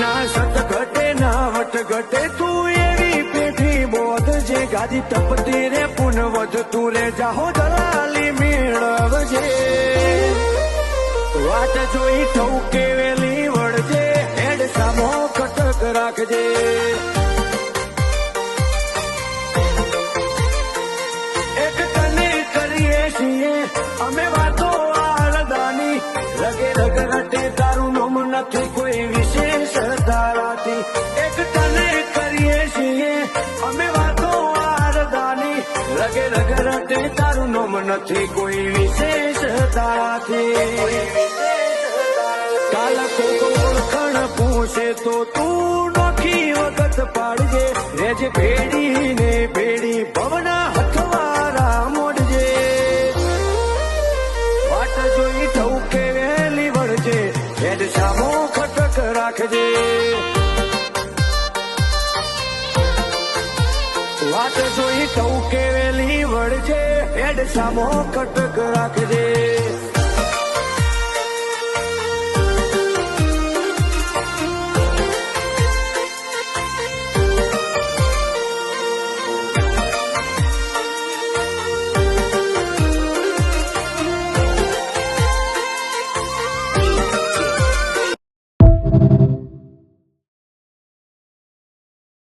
ના સત ઘટે ના વટ ઘટે તું એવી પેઠી બોધ જે ગાદી તપતી રે પુનવધ તું રે જાહો દલાલી મેળવજે વાટ જોઈ ઠૌકે વેલી વળજે હેડ સામો કટક રાખજે એક તને કરીએ છીએ અમે વાતો આરદાની રગે રગ રટે તારું નામ નથી કોઈ વિશેષ ધારાથી એક તને કરીએ છીએ અમે વાતો આરદાની રગે રગ રટે તારું નામ નથી કોઈ વિશેષ ધારાથી કાલ કોકો ઓળખણ પૂછે તો તું નોખી વખત પાડજે રેજ ભેડી ને ભેડી ભવના હથવારા મોડજે વાટ જોઈ ઠૌકે વેલી વળજે હેડ સામો ખટક રાખજે વાટ જોઈ ઠૌકે વેલી વળજે હેડ સામો ખટક રાખજે